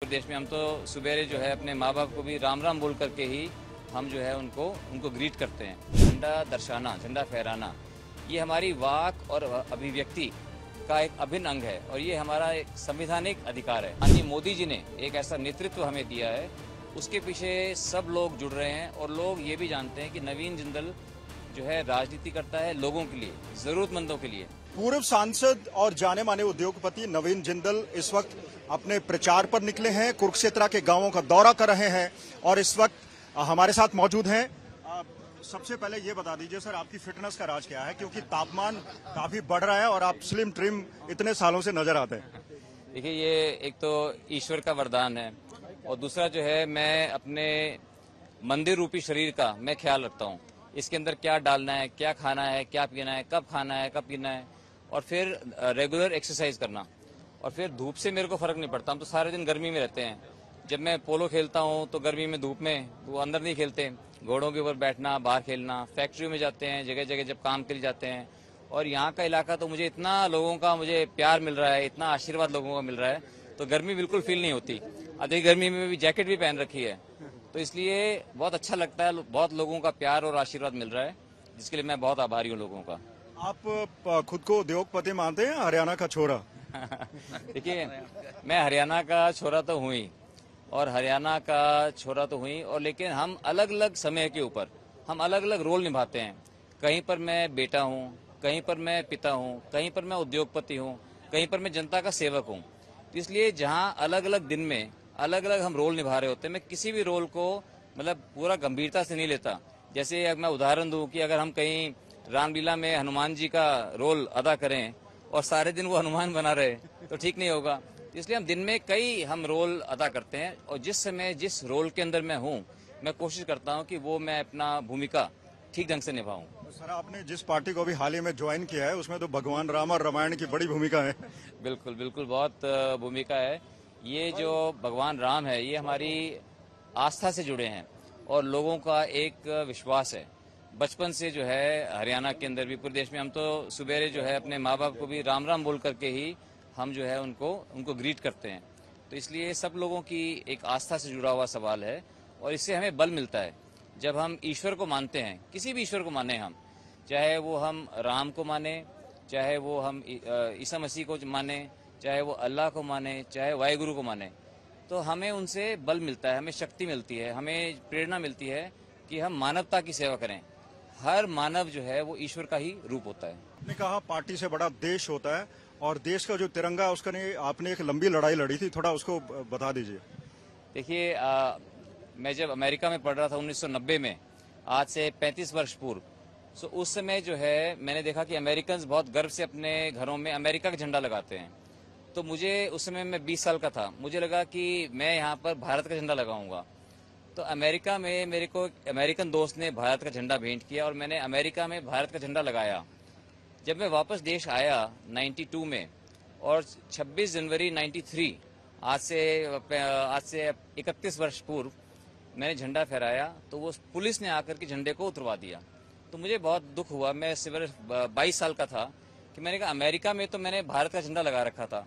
प्रदेश में हम तो सुबेरे जो है अपने माँ बाप को भी राम राम बोल करके ही हम जो है उनको ग्रीट करते हैं। झंडा दर्शाना, झंडा फहराना, ये हमारी वाक और अभिव्यक्ति का एक अभिन्न अंग है और ये हमारा एक संवैधानिक अधिकार है। माननीय मोदी जी ने एक ऐसा नेतृत्व हमें दिया है, उसके पीछे सब लोग जुड़ रहे हैं और लोग ये भी जानते हैं कि नवीन जिंदल जो है राजनीति करता है लोगों के लिए, जरूरतमंदों के लिए। पूर्व सांसद और जाने माने उद्योगपति नवीन जिंदल इस वक्त अपने प्रचार पर निकले हैं, कुरुक्षेत्र के गांवों का दौरा कर रहे हैं और इस वक्त हमारे साथ मौजूद हैं। सबसे पहले ये बता दीजिए सर, आपकी फिटनेस का राज क्या है, क्योंकि तापमान काफी बढ़ रहा है और आप स्लिम ट्रिम इतने सालों से नजर आते हैं। देखिए, ये एक तो ईश्वर का वरदान है और दूसरा जो है मैं अपने मंदिर रूपी शरीर का मैं ख्याल रखता हूँ। इसके अंदर क्या डालना है, क्या खाना है, क्या पीना है, कब खाना है, कब पीना है, और फिर रेगुलर एक्सरसाइज करना। और फिर धूप से मेरे को फर्क नहीं पड़ता, हम तो सारे दिन गर्मी में रहते हैं। जब मैं पोलो खेलता हूँ तो गर्मी में धूप में, वो अंदर नहीं खेलते, घोड़ों के ऊपर बैठना, बाहर खेलना, फैक्ट्रियों में जाते हैं, जगह जगह जब काम के लिए जाते हैं। और यहाँ का इलाका तो मुझे इतना लोगों का मुझे प्यार मिल रहा है, इतना आशीर्वाद लोगों का मिल रहा है, तो गर्मी बिल्कुल फील नहीं होती। अधिक गर्मी में भी जैकेट भी पहन रखी है, तो इसलिए बहुत अच्छा लगता है। बहुत लोगों का प्यार और आशीर्वाद मिल रहा है, जिसके लिए मैं बहुत आभारी हूँ लोगों का। आप खुद को उद्योगपति मानते हैं, हरियाणा का छोरा? देखिए, मैं हरियाणा का छोरा तो हूँ ही और हरियाणा का छोरा तो हुई, और लेकिन हम अलग अलग समय के ऊपर हम अलग अलग रोल निभाते हैं। कहीं पर मैं बेटा हूँ, कहीं पर मैं पिता हूँ, कहीं पर मैं उद्योगपति हूँ, कहीं पर मैं जनता का सेवक हूँ। तो इसलिए जहाँ अलग अलग दिन में अलग अलग हम रोल निभा रहे होते हैं, मैं किसी भी रोल को मतलब पूरा गंभीरता से नहीं लेता। जैसे अगर मैं उदाहरण दूं कि अगर हम कहीं रामलीला में हनुमान जी का रोल अदा करें और सारे दिन वो हनुमान बना रहे तो ठीक नहीं होगा। इसलिए हम दिन में कई हम रोल अदा करते हैं और जिस समय जिस रोल के अंदर मैं हूँ, मैं कोशिश करता हूँ कि वो मैं अपना भूमिका ठीक ढंग से निभाऊं। सर, आपने जिस पार्टी को भी हाल ही में ज्वाइन किया है उसमें तो भगवान राम और रामायण की बड़ी भूमिका है। बिल्कुल बिल्कुल, बहुत भूमिका है। ये जो भगवान राम है, ये हमारी आस्था से जुड़े हैं और लोगों का एक विश्वास है। बचपन से जो है हरियाणा के अंदर भी, पूरे देश में हम तो सुबेरे जो है अपने माँ बाप को भी राम राम बोल करके ही हम जो है उनको ग्रीट करते हैं। तो इसलिए सब लोगों की एक आस्था से जुड़ा हुआ सवाल है और इससे हमें बल मिलता है। जब हम ईश्वर को मानते हैं, किसी भी ईश्वर को माने हम, चाहे वो हम राम को माने, चाहे वो हम ईसा मसीह को माने, चाहे वो अल्लाह को माने, चाहे वाहिगुरु को माने, तो हमें उनसे बल मिलता है, हमें शक्ति मिलती है, हमें प्रेरणा मिलती है कि हम मानवता की सेवा करें। हर मानव जो है वो ईश्वर का ही रूप होता है। आपने कहा पार्टी से बड़ा देश होता है और देश का जो तिरंगा है उसका नहीं, आपने एक लंबी लड़ाई लड़ी थी, थोड़ा उसको बता दीजिए। देखिए, मैं जब अमेरिका में पढ़ रहा था 1990 में, आज से 35 वर्ष पूर्व, तो उस समय जो है मैंने देखा कि अमेरिकन बहुत गर्व से अपने घरों में अमेरिका का झंडा लगाते हैं। तो मुझे उस समय मैं 20 साल का था, मुझे लगा कि मैं यहाँ पर भारत का झंडा लगाऊंगा। तो अमेरिका में मेरे को एक अमेरिकन दोस्त ने भारत का झंडा भेंट किया और मैंने अमेरिका में भारत का झंडा लगाया। जब मैं वापस देश आया 92 में और 26 जनवरी 93, आज से 31 वर्ष पूर्व मैंने झंडा फहराया, तो वो पुलिस ने आकर के झंडे को उतरवा दिया। तो मुझे बहुत दुख हुआ। मैं सिर्फ 22 साल का था कि मैंने कहा अमेरिका में तो मैंने भारत का झंडा लगा रखा था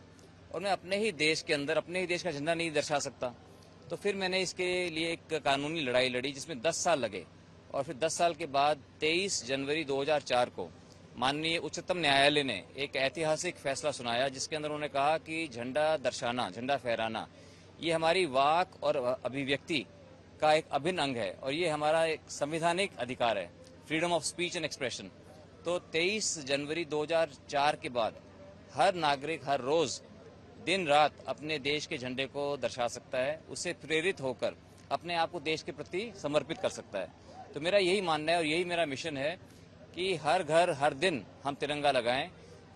और मैं अपने ही देश के अंदर अपने ही देश का झंडा नहीं दर्शा सकता। तो फिर मैंने इसके लिए एक कानूनी लड़ाई लड़ी जिसमें 10 साल लगे और फिर 10 साल के बाद 23 जनवरी 2004 को माननीय उच्चतम न्यायालय ने एक ऐतिहासिक फैसला सुनाया, जिसके अंदर उन्होंने कहा कि झंडा दर्शाना, झंडा फहराना, ये हमारी वाक और अभिव्यक्ति का एक अभिन्न अंग है और ये हमारा एक संवैधानिक अधिकार है, freedom of speech and expression. तो 23 जनवरी 2004 के बाद हर नागरिक हर रोज दिन रात अपने देश के झंडे को दर्शा सकता है, उससे प्रेरित होकर अपने आप को देश के प्रति समर्पित कर सकता है। तो मेरा यही मानना है और यही मेरा मिशन है कि हर घर हर दिन हम तिरंगा लगाएं।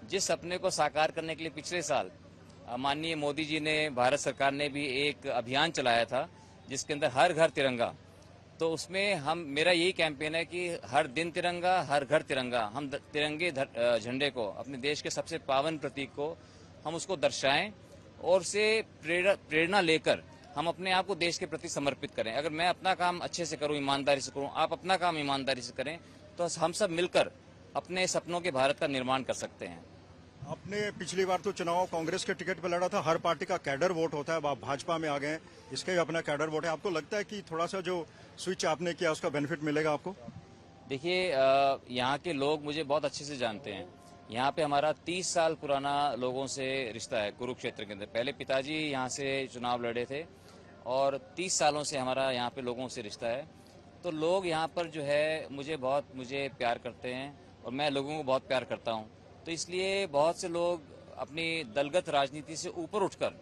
जिस सपने को साकार करने के लिए पिछले साल माननीय मोदी जी ने, भारत सरकार ने भी एक अभियान चलाया था जिसके अंदर हर घर तिरंगा, तो उसमें मेरा यही कैंपेन है कि हर दिन तिरंगा, हर घर तिरंगा। हम तिरंगे झंडे को, अपने देश के सबसे पावन प्रतीक को हम उसको दर्शाएं और उससे प्रेरणा लेकर हम अपने आप को देश के प्रति समर्पित करें। अगर मैं अपना काम अच्छे से करूं, ईमानदारी से करूं, आप अपना काम ईमानदारी से करें, तो हम सब मिलकर अपने सपनों के भारत का निर्माण कर सकते हैं। आपने पिछली बार तो चुनाव कांग्रेस के टिकट पर लड़ा था, हर पार्टी का कैडर वोट होता है, अब आप भाजपा में आ गए हैं, इसका भी अपना कैडर वोट है। आपको लगता है कि थोड़ा सा जो स्विच आपने किया उसका बेनिफिट मिलेगा आपको? देखिए, यहाँ के लोग मुझे बहुत अच्छे से जानते हैं। यहाँ पे हमारा 30 साल पुराना लोगों से रिश्ता है कुरुक्षेत्र के अंदर। पहले पिताजी यहाँ से चुनाव लड़े थे और 30 सालों से हमारा यहाँ पे लोगों से रिश्ता है। तो लोग यहाँ पर जो है मुझे प्यार करते हैं और मैं लोगों को बहुत प्यार करता हूँ। तो इसलिए बहुत से लोग अपनी दलगत राजनीति से ऊपर उठकर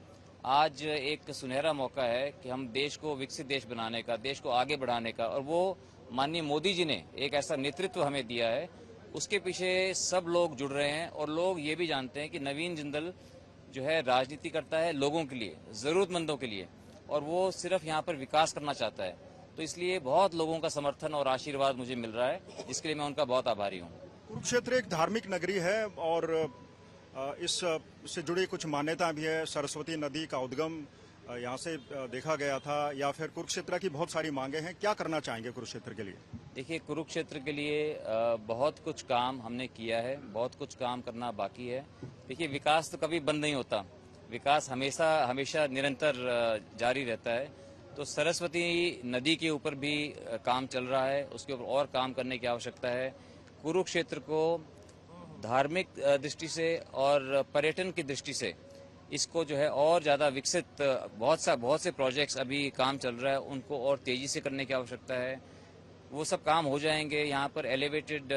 आज एक सुनहरा मौका है कि हम देश को विकसित देश बनाने का, देश को आगे बढ़ाने का, और वो माननीय मोदी जी ने एक ऐसा नेतृत्व हमें दिया है, उसके पीछे सब लोग जुड़ रहे हैं। और लोग ये भी जानते हैं कि नवीन जिंदल जो है राजनीति करता है लोगों के लिए, जरूरतमंदों के लिए, और वो सिर्फ यहाँ पर विकास करना चाहता है। तो इसलिए बहुत लोगों का समर्थन और आशीर्वाद मुझे मिल रहा है, जिसके लिए मैं उनका बहुत आभारी हूँ। कुरुक्षेत्र एक धार्मिक नगरी है और इस से जुड़ी कुछ मान्यता भी है। सरस्वती नदी का उद्गम यहाँ से देखा गया था, या फिर कुरुक्षेत्र की बहुत सारी मांगे हैं। क्या करना चाहेंगे कुरुक्षेत्र के लिए? देखिए, कुरुक्षेत्र के लिए बहुत कुछ काम हमने किया है, बहुत कुछ काम करना बाकी है। देखिए, विकास तो कभी बंद नहीं होता, विकास हमेशा निरंतर जारी रहता है। तो सरस्वती नदी के ऊपर भी काम चल रहा है, उसके ऊपर और काम करने की आवश्यकता है। कुरुक्षेत्र को धार्मिक दृष्टि से और पर्यटन की दृष्टि से इसको जो है और ज़्यादा विकसित, बहुत से प्रोजेक्ट्स अभी काम चल रहा है, उनको और तेज़ी से करने की आवश्यकता है। वो सब काम हो जाएंगे। यहाँ पर एलिवेटेड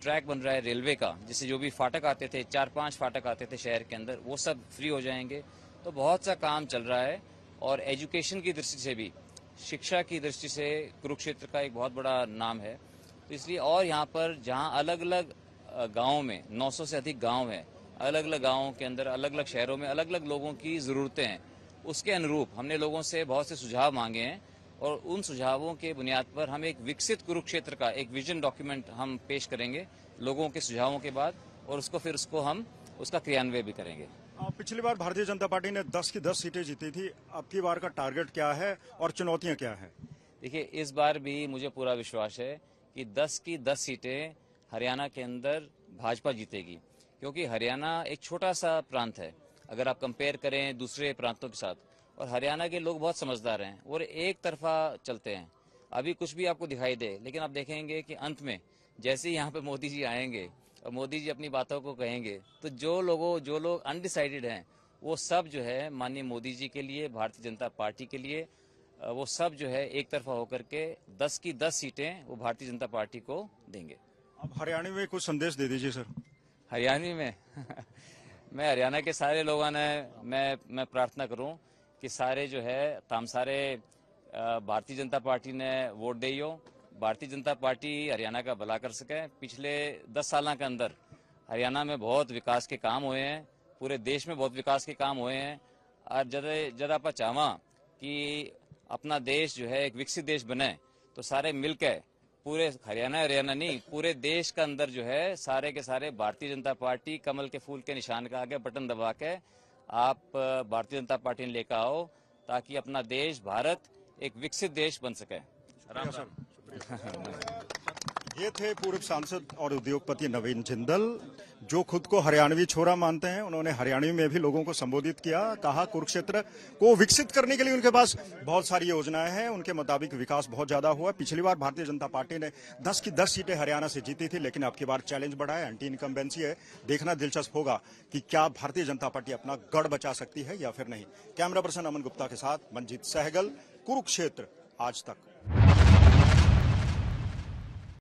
ट्रैक बन रहा है रेलवे का, जिससे जो भी फाटक आते थे, 4-5 फाटक आते थे शहर के अंदर, वो सब फ्री हो जाएंगे। तो बहुत सा काम चल रहा है। और एजुकेशन की दृष्टि से भी, शिक्षा की दृष्टि से कुरुक्षेत्र का एक बहुत बड़ा नाम है। तो इसलिए, और यहाँ पर जहाँ अलग अलग गाँव में 900 से अधिक गाँव हैं, अलग अलग गाँवों के अंदर, अलग अलग शहरों में अलग अलग लोगों की ज़रूरतें हैं, उसके अनुरूप हमने लोगों से बहुत से सुझाव मांगे हैं। और उन सुझावों के बुनियाद पर हम एक विकसित कुरुक्षेत्र का एक विजन डॉक्यूमेंट हम पेश करेंगे लोगों के सुझावों के बाद, और उसको हम उसका क्रियान्वयन भी करेंगे। पिछली बार भारतीय जनता पार्टी ने 10 की 10 सीटें जीती थी, अब की बार का टारगेट क्या है और चुनौतियां क्या है? देखिए, इस बार भी मुझे पूरा विश्वास है कि 10 की 10 सीटें हरियाणा के अंदर भाजपा जीतेगी, क्योंकि हरियाणा एक छोटा सा प्रांत है अगर आप कंपेयर करें दूसरे प्रांतों के साथ। और हरियाणा के लोग बहुत समझदार हैं और एक तरफा चलते हैं। अभी कुछ भी आपको दिखाई दे, लेकिन आप देखेंगे कि अंत में जैसे ही यहाँ पे मोदी जी आएंगे और मोदी जी अपनी बातों को कहेंगे, तो जो लोग अनडिसाइडेड हैं, वो सब जो है माननीय मोदी जी के लिए, भारतीय जनता पार्टी के लिए, वो सब जो है एक तरफा होकर के 10 की 10 सीटें वो भारतीय जनता पार्टी को देंगे। अब हरियाणा में कुछ संदेश दे दीजिए सर। हरियाणा में मैं हरियाणा के सारे लोगों ने मैं प्रार्थना करूं कि सारे जो है तामसारे भारतीय जनता पार्टी ने वोट दियो, भारतीय जनता पार्टी हरियाणा का भला कर सके। पिछले 10 साल के अंदर हरियाणा में बहुत विकास के काम हुए हैं, पूरे देश में बहुत विकास के काम हुए हैं। और जब आप चाहवा कि अपना देश जो है एक विकसित देश बने, तो सारे मिलकर, पूरे हरियाणा नहीं, पूरे देश के अंदर जो है सारे के सारे भारतीय जनता पार्टी कमल के फूल के निशान का आगे बटन दबा के आप भारतीय जनता पार्टी ने लेकर आओ, ताकि अपना देश भारत एक विकसित देश बन सके। राम राम। ये थे पूर्व सांसद और उद्योगपति नवीन जिंदल, जो खुद को हरियाणवी छोरा मानते हैं। उन्होंने हरियाणवी में भी लोगों को संबोधित किया, कहा कुरुक्षेत्र को विकसित करने के लिए उनके पास बहुत सारी योजनाएं हैं, उनके मुताबिक विकास बहुत ज्यादा हुआ। पिछली बार भारतीय जनता पार्टी ने 10 की 10 सीटें हरियाणा से जीती थी, लेकिन अब की बार चैलेंज बढ़ा है, एंटी इनकम्बेंसी है। देखना दिलचस्प होगा कि क्या भारतीय जनता पार्टी अपना गढ़ बचा सकती है या फिर नहीं। कैमरा पर्सन अमन गुप्ता के साथ मंजीत सहगल, कुरुक्षेत्र आज तक।